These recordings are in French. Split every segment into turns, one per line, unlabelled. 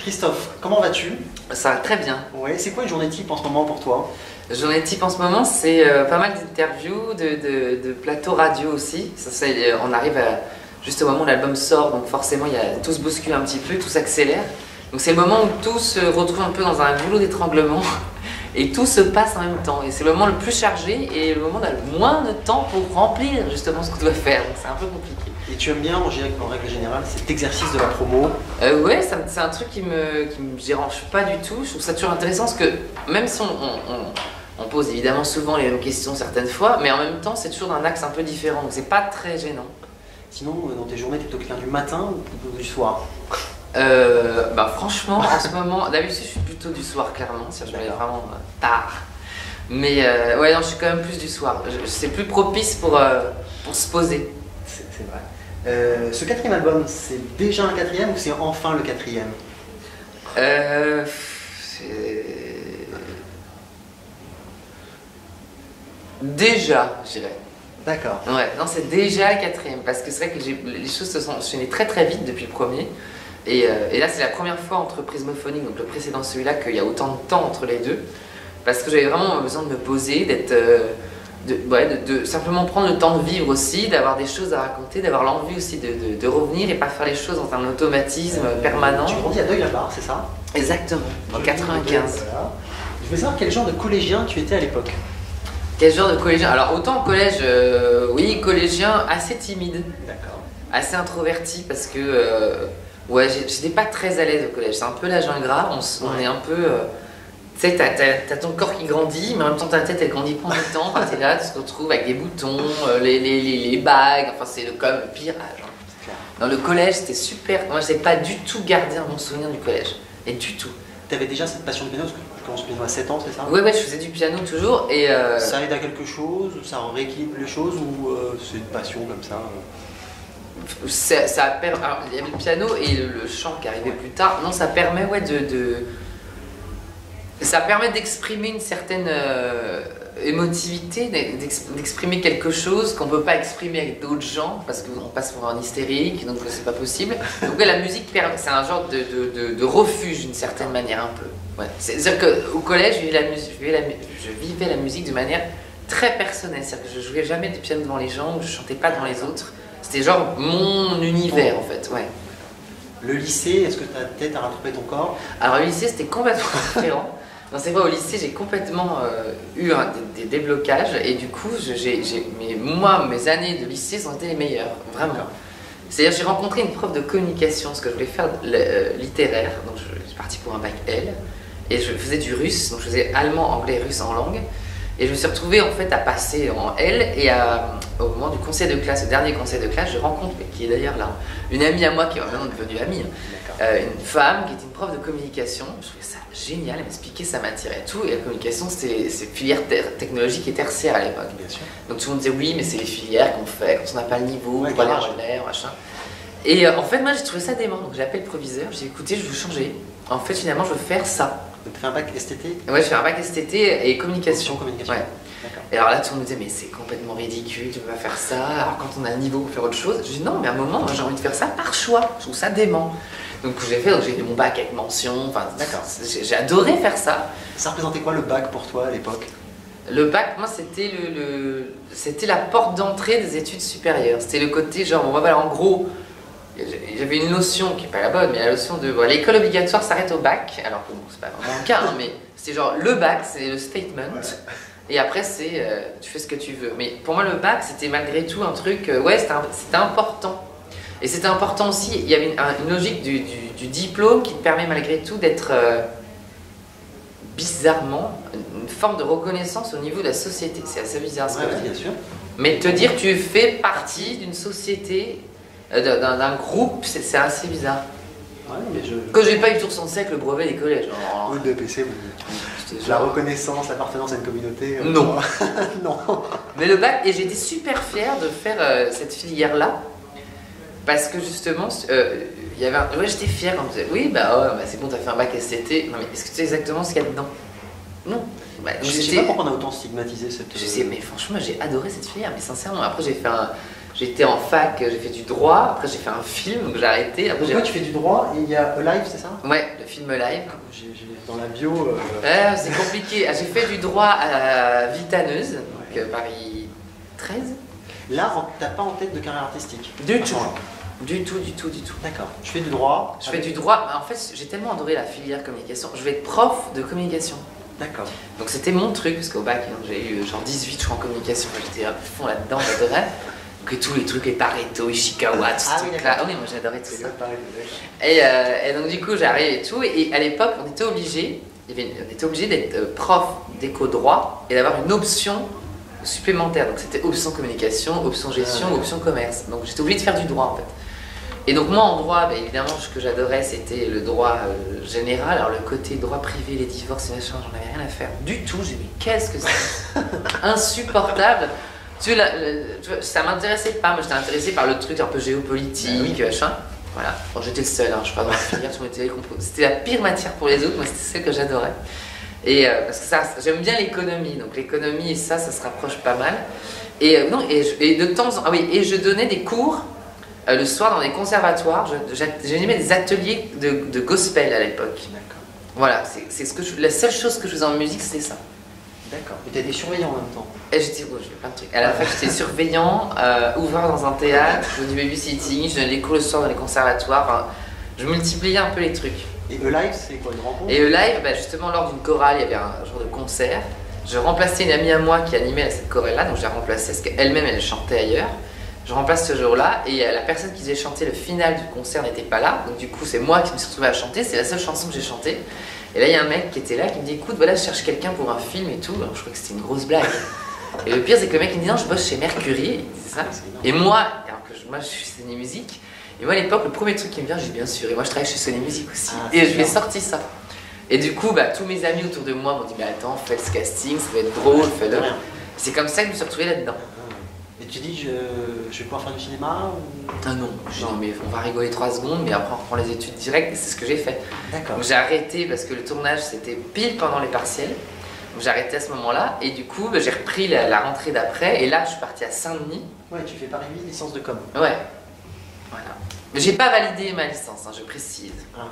Christophe, comment vas-tu?
Ça va très bien.
Ouais, c'est quoi une journée type en ce moment pour toi?
Journée type en ce moment, c'est pas mal d'interviews, de plateaux radio aussi. On arrive juste au moment où l'album sort, donc forcément tout se bouscule un petit peu, tout s'accélère. Donc c'est le moment où tout se retrouve un peu dans un goulot d'étranglement et tout se passe en même temps. Et c'est le moment le plus chargé et le moment où on a le moins de temps pour remplir justement ce qu'on doit faire. Donc c'est un peu compliqué.
Et tu aimes bien, en règle générale, cet exercice de la promo?
Ouais, c'est un truc qui me dérange pas du tout. Je trouve ça toujours intéressant parce que même si on pose évidemment souvent les mêmes questions certaines fois, mais en même temps c'est toujours d'un axe un peu différent, donc c'est pas très gênant.
Sinon, dans tes journées, t'es plutôt quelqu'un du matin ou du soir?
Bah franchement, en ce moment, d'habitude je suis plutôt du soir clairement, je vais vraiment tard. Mais ouais, non, je suis quand même plus du soir. C'est plus propice pour se poser.
C'est vrai. Ce quatrième album, c'est déjà un quatrième ou c'est enfin le quatrième?
Déjà, je dirais.
D'accord.
Ouais, non, c'est déjà le quatrième, parce que c'est vrai que les choses se sont enchaînées très très vite depuis le premier. Et là, c'est la première fois entre Prismophonique, donc le précédent celui-là, qu'il y a autant de temps entre les deux. Parce que j'avais vraiment besoin de me poser, de simplement prendre le temps de vivre aussi, d'avoir des choses à raconter, d'avoir l'envie aussi de revenir et pas faire les choses dans un automatisme permanent.
Tu grandis à Deuil-la-Barre, c'est ça?
Exactement, en 95.
Voilà. Je veux savoir quel genre de collégien tu étais à l'époque.
Quel genre de collégien? Alors autant au collège, oui, collégien assez timide.
D'accord.
Assez introverti parce que ouais, j'étais pas très à l'aise au collège. C'est un peu la jungle gras, on est un peu. Tu sais, t'as ton corps qui grandit, mais en même temps ta tête elle grandit pas en même temps. Enfin, t'es là, tu te retrouves avec des boutons, les bagues, enfin c'est comme le pire âge. Hein. Dans le collège, c'était super. Moi, je n'ai pas du tout gardé un bon souvenir du collège. Et du tout.
T'avais déjà cette passion de piano, parce que tu commences le piano à 7 ans, c'est ça?
Ouais, je faisais du piano toujours. Et
ça aide à quelque chose? Ça rééquilibre les choses ou c'est une passion comme ça?
Alors, il y avait le piano et le chant qui arrivait plus tard. Non, ça permet ça permet d'exprimer une certaine émotivité, d'exprimer quelque chose qu'on ne peut pas exprimer avec d'autres gens parce qu'on passe pour un hystérique, donc c'est pas possible. Donc la musique, c'est un genre de refuge d'une certaine manière un peu. Ouais. C'est-à-dire qu'au collège, je vivais la musique de manière très personnelle. C'est-à-dire que je jouais jamais du piano devant les gens, ou je chantais pas devant les autres. C'était genre mon univers en fait. Ouais.
Le lycée, est-ce que ta tête a rattrapé ton corps?
Alors le lycée, c'était complètement différent. Non, c'est vrai, au lycée, j'ai complètement eu des déblocages et du coup, mes années de lycée ont été les meilleures, vraiment. C'est-à-dire, j'ai rencontré une prof de communication, parce que je voulais faire littéraire, donc je suis parti pour un bac L, et je faisais du russe, donc je faisais allemand, anglais, russe en langue, et je me suis retrouvée en fait à passer en L, et au moment du conseil de classe, le dernier conseil de classe, je rencontre, qui est d'ailleurs là, une amie à moi qui est maintenant devenue amie, une femme qui était une prof de communication. Je trouvais ça génial, elle m'expliquait, ça m'attirait tout. Et la communication, c'est filière technologique et tertiaire à l'époque. Donc tout le monde disait oui, mais c'est les filières qu'on fait quand on n'a pas le niveau, pour aller en l'air, machin. Et en fait, moi j'ai trouvé ça dément. Donc j'ai appelé le proviseur, j'ai dit écoutez, je veux changer. En fait, finalement, je veux faire ça.
Donc tu fais un bac STT?
Ouais, je fais un bac STT et communication.
Ouais.
Et alors là, tout le monde me disait, mais c'est complètement ridicule, tu peux pas faire ça. Alors quand on a le niveau pour faire autre chose, je dis non, mais à un moment, moi j'ai envie de faire ça par choix. Je trouve ça dément. Donc j'ai eu mon bac avec mention. Enfin, d'accord. J'ai adoré faire ça.
Ça représentait quoi le bac pour toi à l'époque?
Le bac, moi, c'était c'était la porte d'entrée des études supérieures. C'était le côté genre, bon, voilà, en gros, j'avais une notion qui n'est pas la bonne, mais la notion de voilà, l'école obligatoire s'arrête au bac. Alors que bon, c'est pas vraiment le cas, hein, mais c'est genre le bac, c'est le statement. Et après, c'est tu fais ce que tu veux. Mais pour moi, le bac, c'était malgré tout un truc, ouais, c'était important. Et c'était important aussi, il y avait une logique du diplôme qui te permet malgré tout d'être bizarrement une forme de reconnaissance au niveau de la société. C'est assez bizarre ce que je dis.
Bien sûr.
Mais te dire que tu fais partie d'une société, d'un groupe, c'est assez bizarre.
Ouais, mais
quand j'ai pas eu tout ressenti avec le brevet des collèges.
Ou de PC, la reconnaissance, l'appartenance à une communauté.
Non.
Non.
Mais le bac, et j'étais super fière de faire cette filière-là. Parce que justement, il y avait ouais, j'étais fière quand on me disait oui, bah c'est bon, t'as fait un bac STT. Non, mais est-ce que tu sais exactement ce qu'il y a dedans? Non. Bah,
je sais pas pourquoi on a autant stigmatisé cette.
Je sais, mais franchement, j'ai adoré cette filière, mais sincèrement. Après, j'ai fait
Ouais.
J'étais en fac, j'ai fait du droit, après j'ai fait un film, donc j'ai arrêté. Après,
Toi, tu fais du droit et il y a Live, c'est ça?
Ouais, le film live.
Dans la bio.
Ouais, c'est compliqué. Ah, j'ai fait du droit à Vitaneuse, donc Paris 13.
Là, t'as pas en tête de carrière artistique?
Du tout. Du tout.
D'accord. Tu fais du droit?
Je fais du droit. En fait, j'ai tellement adoré la filière communication. Je vais être prof de communication.
D'accord.
Donc c'était mon truc, parce qu'au bac, j'ai eu genre 18, je crois, en communication. J'étais à fond là-dedans, j'adorais. Donc tous les trucs, les Pareto, Ishikawa, tout ce truc-là. Ah oui, moi j'adorais tout ça. Et donc du coup, j'arrive et tout. Et à l'époque, on était obligé d'être prof d'éco-droit et d'avoir une option supplémentaire. Donc c'était option communication, option gestion, option commerce. Donc j'étais obligé de faire du droit en fait. Et donc moi en droit, évidemment ce que j'adorais c'était le droit général. Alors le côté droit privé, les divorces et machin, j'en avais rien à faire du tout. J'ai dit mais qu'est-ce que c'est insupportable. Tu vois, ça m'intéressait pas, moi j'étais intéressée par le truc un peu géopolitique, machin. Voilà, bon, j'étais le seul, je suis pas dans la filière, c'était la pire matière pour les autres, moi c'était celle que j'adorais. Et parce que ça, j'aime bien l'économie, donc l'économie et ça se rapproche pas mal. Et de temps en temps, et je donnais des cours le soir dans des conservatoires, j'animais des ateliers de gospel à l'époque.
D'accord.
Voilà, la seule chose que je faisais en musique, c'était ça.
D'accord. Et tu étais surveillant en même temps?
Et j'étais, je fais plein de trucs. À la fin, j'étais surveillant, ouvreur dans un théâtre, je faisais du babysitting, je donnais des cours le soir dans les conservatoires. Enfin, je multipliais un peu les trucs.
Et E-Live, c'est quoi, une rencontre?
Et E-Live, justement, lors d'une chorale, il y avait un genre de concert. Je remplaçais une amie à moi qui animait cette chorale-là, donc je la remplaçais parce qu'elle-même, elle chantait ailleurs. Je remplace ce jour-là, et la personne qui faisait chanter le final du concert n'était pas là. Donc du coup, c'est moi qui me suis retrouvée à chanter, c'est la seule chanson que j'ai chantée. Et là, il y a un mec qui était là qui me dit écoute, voilà, je cherche quelqu'un pour un film et tout. Alors, je crois que c'était une grosse blague. Et le pire, c'est que le mec il me dit non, je bosse chez Mercury, c'est ça. Et moi, alors que moi je suis Sony Music, et moi à l'époque, le premier truc qui me vient, j'ai bien sûr, et moi je travaille chez Sony Music aussi. Et je lui ai sorti ça. Et du coup, tous mes amis autour de moi m'ont dit mais attends, fais ce casting, ça va être drôle, fais-le. C'est comme ça que je me suis retrouvée là-dedans.
Et tu dis, je vais pouvoir faire du cinéma ou...
Ah non, je dis mais on va rigoler 3 secondes, mais après on reprend les études directes, et c'est ce que j'ai fait.
D'accord.
Donc j'ai arrêté parce que le tournage c'était pile pendant les partiels. Donc j'ai arrêté à ce moment-là, et du coup j'ai repris la rentrée d'après, et là je suis partie à Saint-Denis.
Ouais, tu fais Paris 8, licence de com.
Ouais, voilà. Mais j'ai pas validé ma licence, je précise.
Ah,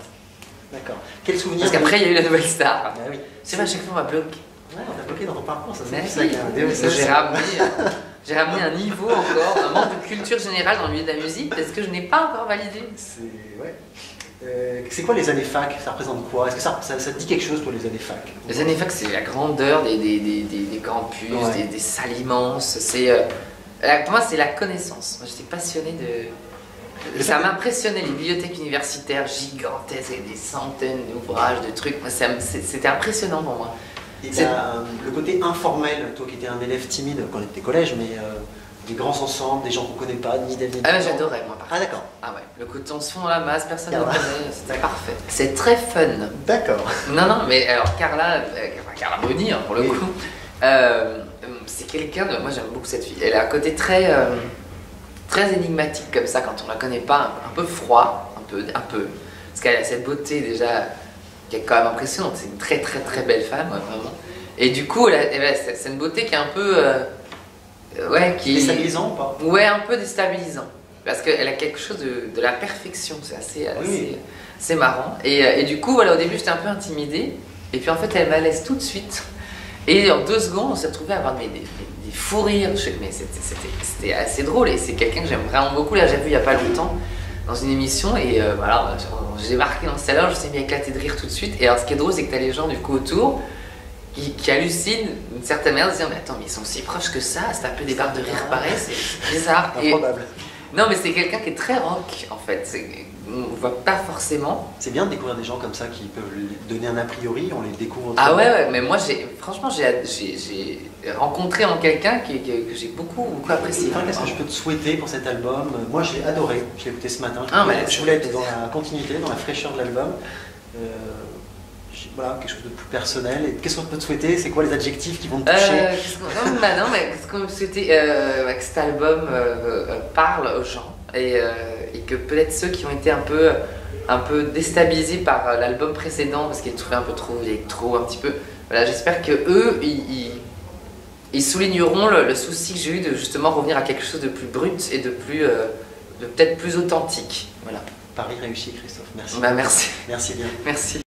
d'accord. Quel souvenir?
Parce qu'après il y a eu la nouvelle star.
Bah oui.
C'est vrai, à chaque fois on m'a bloqué.
Ouais, on t'a bloqué dans ton parcours, ça
Mais
c'est ça.
j'ai ramené un niveau encore, un manque de culture générale dans le milieu de la musique parce que je n'ai pas encore validé.
C'est quoi les années fac? Ça représente quoi? Est-ce que ça te dit quelque chose pour les années fac?
Les années fac, c'est la grandeur des campus, des salles immenses. Pour moi, c'est la connaissance. Moi, j'étais passionnée de... Ça m'impressionnait, les bibliothèques universitaires gigantesques avec des centaines d'ouvrages, de trucs. C'était impressionnant pour moi.
Et le côté informel, toi qui étais un élève timide quand on était au collège, mais des grands ensembles, des gens qu'on ne connaît pas, ni d'amis.
Ah, j'adorais moi.
Ah, d'accord.
Ah ouais, le côté on se fond dans la masse, personne ne connaît, c'était parfait. C'est très fun.
D'accord.
Non, mais alors Carla Bruni, pour le coup, c'est quelqu'un de. Moi j'aime beaucoup cette fille. Elle a un côté très énigmatique comme ça quand on la connaît pas, un peu froid, un peu. Parce qu'elle a cette beauté déjà qui est quand même impressionnante. C'est une très belle femme, vraiment. Et du coup, c'est une beauté qui est un peu. Qui...
Déstabilisant ou pas?
Ouais, un peu déstabilisant. Parce qu'elle a quelque chose de la perfection, c'est assez marrant. Et du coup, voilà, au début, j'étais un peu intimidée. Et puis en fait, elle m'alaise tout de suite. Et en 2 secondes, on s'est retrouvé à avoir des fous rires. Mais c'était assez drôle. Et c'est quelqu'un que j'aime vraiment beaucoup. Là, j'ai vu il n'y a pas longtemps dans une émission. Et voilà, j'ai débarqué dans ce salon, je me suis mis à éclater de rire tout de suite. Et alors, ce qui est drôle, c'est que tu as les gens du coup autour qui hallucinent d'une certaine manière, de se dire mais attends, mais ils sont si proches que ça, c'est un peu des barres de rire pareil, c'est bizarre.
Improbable.
Non, mais c'est quelqu'un qui est très rock en fait, on voit pas forcément.
C'est bien de découvrir des gens comme ça qui peuvent donner un a priori, on les découvre autrement.
Ah ouais, mais moi franchement j'ai rencontré en quelqu'un que j'ai beaucoup apprécié.
Qu'est-ce que je peux te souhaiter pour cet album? Moi j'ai adoré, je l'ai écouté ce matin, je voulais être dans la continuité, dans la fraîcheur de l'album. Voilà, quelque chose de plus personnel. Et qu'est-ce qu'on peut te souhaiter? C'est quoi les adjectifs qui vont te toucher?
Non, mais ce qu'on peut souhaiter, que cet album parle aux gens et que peut-être ceux qui ont été un peu déstabilisés par l'album précédent parce qu'ils trouvaient un peu trop électro, un petit peu. Voilà, j'espère que eux, Ils souligneront le souci que j'ai eu de justement revenir à quelque chose de plus brut et de peut-être plus authentique. Voilà.
Paris réussi, Christophe. Merci.
Bah, merci.
Merci bien.
Merci.